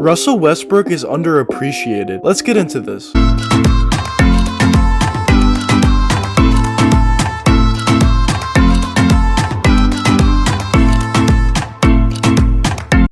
Russell Westbrook is underappreciated. Let's get into this.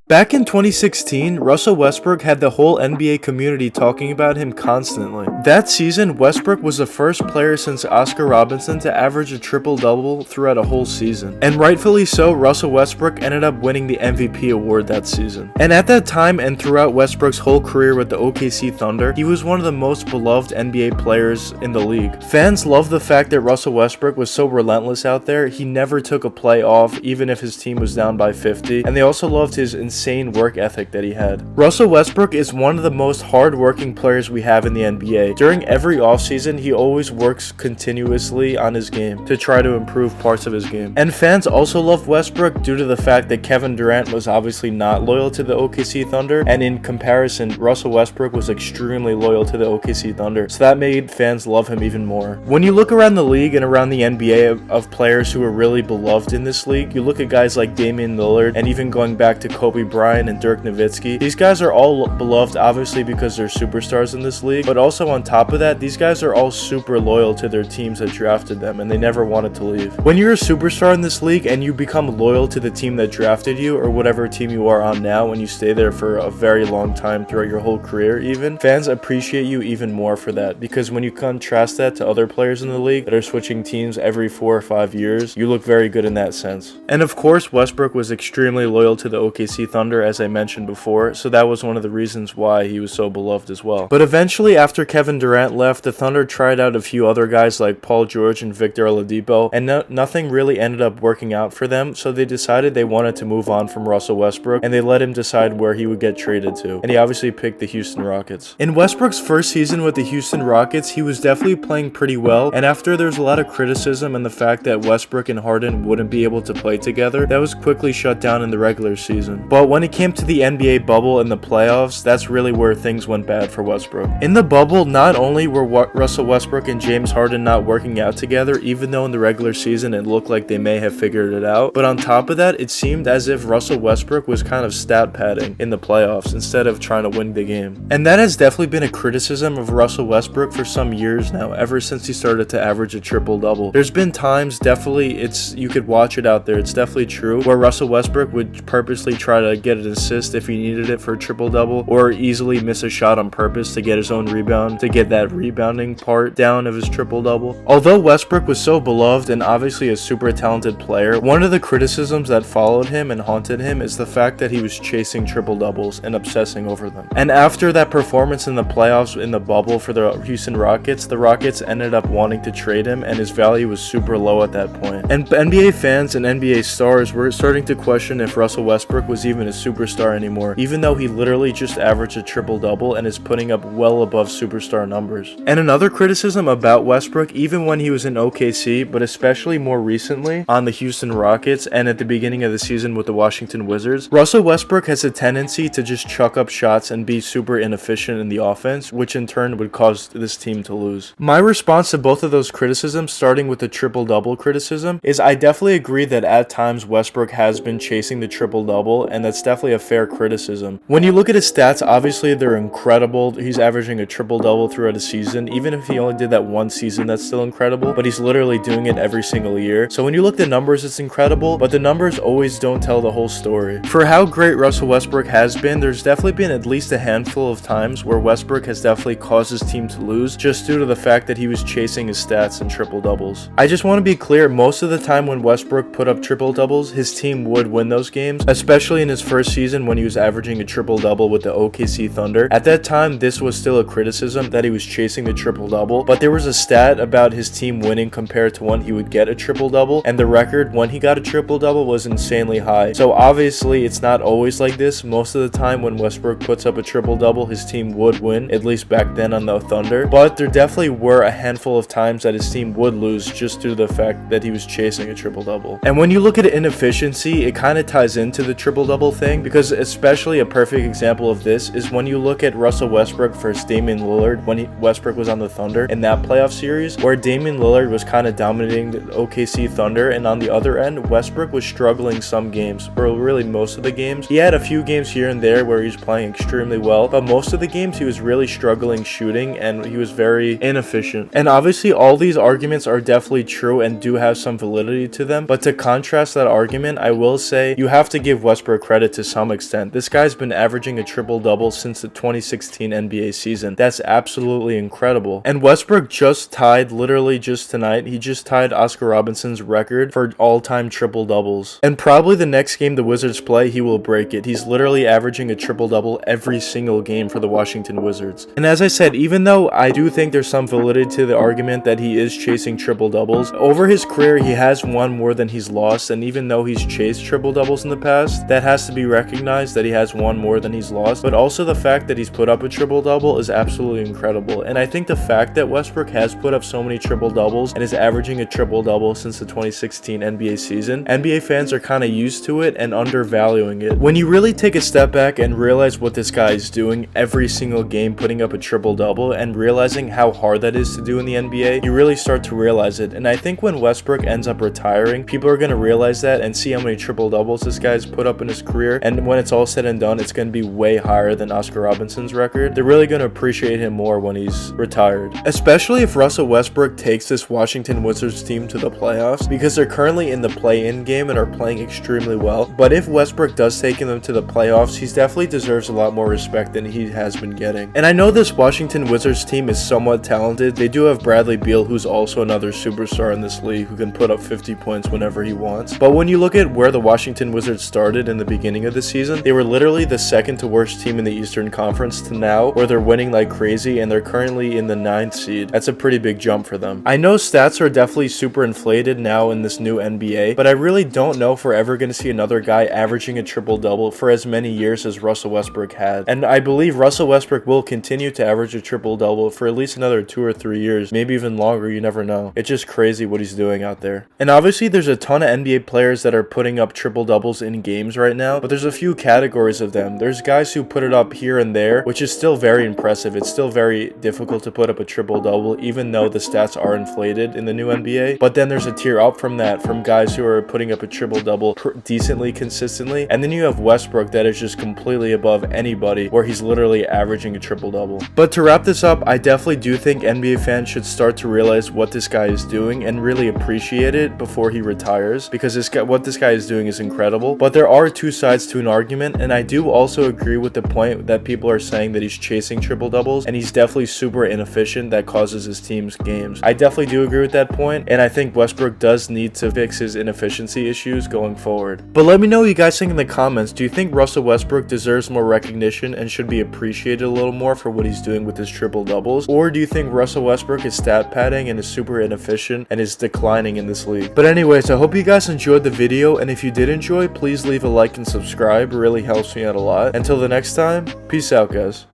Back in 2016, Russell Westbrook had the whole NBA community talking about him constantly. That season, Westbrook was the first player since Oscar Robertson to average a triple-double throughout a whole season. And rightfully so, Russell Westbrook ended up winning the MVP award that season. And at that time and throughout Westbrook's whole career with the OKC Thunder, he was one of the most beloved NBA players in the league. Fans loved the fact that Russell Westbrook was so relentless out there. He never took a play off, even if his team was down by 50. And they also loved his insane work ethic that he had. Russell Westbrook is one of the most hard-working players we have in the NBA. During every offseason, he always works continuously on his game to try to improve parts of his game. And fans also love Westbrook due to the fact that Kevin Durant was obviously not loyal to the OKC Thunder, and in comparison, Russell Westbrook was extremely loyal to the OKC Thunder, so that made fans love him even more. When you look around the league and around the NBA of players who are really beloved in this league, you look at guys like Damian Lillard, and even going back to Kobe Bryant and Dirk Nowitzki. These guys are all beloved obviously because they're superstars in this league, but also on top of that, these guys are all super loyal to their teams that drafted them, and they never wanted to leave. When you're a superstar in this league and you become loyal to the team that drafted you, or whatever team you are on now, when you stay there for a very long time throughout your whole career even, fans appreciate you even more for that, because when you contrast that to other players in the league that are switching teams every 4 or 5 years, you look very good in that sense. And of course, Westbrook was extremely loyal to the OKC Thunder, as I mentioned before, so that was one of the reasons why he was so beloved as well. But eventually, after Kevin Durant left, the Thunder tried out a few other guys like Paul George and Victor Oladipo, and nothing really ended up working out for them, so they decided they wanted to move on from Russell Westbrook, and they let him decide where he would get traded to, and he obviously picked the Houston Rockets. In Westbrook's first season with the Houston Rockets, he was definitely playing pretty well, and after there's a lot of criticism and the fact that Westbrook and Harden wouldn't be able to play together, that was quickly shut down in the regular season. But when it came to the NBA bubble and the playoffs, that's really where things went bad for Westbrook. In the bubble, not only were Russell Westbrook and James Harden not working out together, even though in the regular season it looked like they may have figured it out, but on top of that, it seemed as if Russell Westbrook was kind of stat padding in the playoffs instead of trying to win the game. And that has definitely been a criticism of Russell Westbrook for some years now, ever since he started to average a triple-double. There's been times, definitely, you could watch it out there, it's definitely true, where Russell Westbrook would purposely try to get an assist if he needed it for a triple-double, or easily miss a shot on purpose to get his own rebound, to get that rebounding part down of his triple-double. Although Westbrook was so beloved and obviously a super talented player, one of the criticisms that followed him and haunted him is the fact that he was chasing triple-doubles and obsessing over them. And after that performance in the playoffs in the bubble for the Houston Rockets, the Rockets ended up wanting to trade him, and his value was super low at that point. And NBA fans and NBA stars were starting to question if Russell Westbrook was even a superstar anymore, even though he literally just averaged a triple-double and is putting up well above superstar numbers. And another criticism about Westbrook, even when he was in OKC, but especially more recently on the Houston Rockets and at the beginning of the season with the Washington Wizards, Russell Westbrook has a tendency to just chuck up shots and be super inefficient in the offense, which in turn would cause this team to lose. My response to both of those criticisms, starting with the triple-double criticism, is I definitely agree that at times Westbrook has been chasing the triple-double, and that's definitely a fair criticism. When you look at his stats, obviously they're incredible. He's averaging a triple-double throughout a season. Even if he only did that one season, that's still incredible, but he's literally doing it every single year. So when you look at the numbers, it's incredible, but the numbers always don't tell the whole story. For how great Russell Westbrook has been, there's definitely been at least a handful of times where Westbrook has definitely caused his team to lose just due to the fact that he was chasing his stats and triple-doubles. I just want to be clear, most of the time when Westbrook put up triple-doubles, his team would win those games, especially in his first season when he was averaging a triple-double with the OKC Thunder. At that time, this was still a criticism that he was chasing the triple-double, but there was a stat about his team winning compared to when he would get a triple-double, and the record when he got a triple-double was insanely high. So obviously, it's not always like this. Most of the time when Westbrook puts up a triple-double, his team would win, at least back then on the Thunder, but there definitely were a handful of times that his team would lose just due to the fact that he was chasing a triple-double. And when you look at inefficiency, it kind of ties into the triple-double double thing, because especially a perfect example of this is when you look at Russell Westbrook versus Damian Lillard when Westbrook was on the Thunder in that playoff series, where Damian Lillard was kind of dominating the OKC Thunder, and on the other end, Westbrook was struggling some games, or really most of the games. He had a few games here and there where he was playing extremely well, but most of the games he was really struggling shooting, and he was very inefficient. And obviously all these arguments are definitely true and do have some validity to them, but to contrast that argument, I will say you have to give Westbrook credit to some extent. This guy's been averaging a triple-double since the 2016 NBA season. That's absolutely incredible. And Westbrook just tied, literally just tonight, he just tied Oscar Robinson's record for all-time triple-doubles. And probably the next game the Wizards play, he will break it. He's literally averaging a triple-double every single game for the Washington Wizards. And as I said, even though I do think there's some validity to the argument that he is chasing triple-doubles, over his career he has won more than he's lost, and even though he's chased triple-doubles in the past, that has to be recognized that he has won more than he's lost, but also the fact that he's put up a triple-double is absolutely incredible. And I think the fact that Westbrook has put up so many triple-doubles and is averaging a triple-double since the 2016 NBA season, NBA fans are kind of used to it and undervaluing it. When you really take a step back and realize what this guy is doing every single game, putting up a triple-double, and realizing how hard that is to do in the NBA, you really start to realize it. And I think when Westbrook ends up retiring, people are going to realize that and see how many triple-doubles this guy's put up in his career, and when it's all said and done, it's going to be way higher than Oscar Robinson's record. They're really going to appreciate him more when he's retired, especially if Russell Westbrook takes this Washington Wizards team to the playoffs, because they're currently in the play-in game and are playing extremely well. But if Westbrook does take them to the playoffs, he definitely deserves a lot more respect than he has been getting. And I know this Washington Wizards team is somewhat talented. They do have Bradley Beal, who's also another superstar in this league who can put up 50 points whenever he wants. But when you look at where the Washington Wizards started in the beginning of the season, they were literally the second to worst team in the Eastern Conference to now, where they're winning like crazy and they're currently in the 9th seed. That's a pretty big jump for them. I know stats are definitely super inflated now in this new NBA, but I really don't know if we're ever going to see another guy averaging a triple-double for as many years as Russell Westbrook had. And I believe Russell Westbrook will continue to average a triple-double for at least another 2 or 3 years, maybe even longer, you never know. It's just crazy what he's doing out there. And obviously there's a ton of NBA players that are putting up triple-doubles in games right now, but there's a few categories of them. There's guys who put it up here and there, which is still very impressive. It's still very difficult to put up a triple-double, even though the stats are inflated in the new NBA. But then there's a tier up from that, from guys who are putting up a triple-double decently, consistently. And then you have Westbrook that is just completely above anybody, where he's literally averaging a triple-double. But to wrap this up, I definitely do think NBA fans should start to realize what this guy is doing and really appreciate it before he retires, because what this guy is doing is incredible. But there are two sides to an argument, and I do also agree with the point that people are saying that he's chasing triple-doubles, and he's definitely super inefficient. That causes his team's games. I definitely do agree with that point, and I think Westbrook does need to fix his inefficiency issues going forward. But let me know what you guys think in the comments. Do you think Russell Westbrook deserves more recognition and should be appreciated a little more for what he's doing with his triple-doubles? Or do you think Russell Westbrook is stat padding and is super inefficient and is declining in this league? But anyways, I hope you guys enjoyed the video, and if you did enjoy, please leave a like and subscribe. It really helps me out a lot. Until the next time, peace out, guys.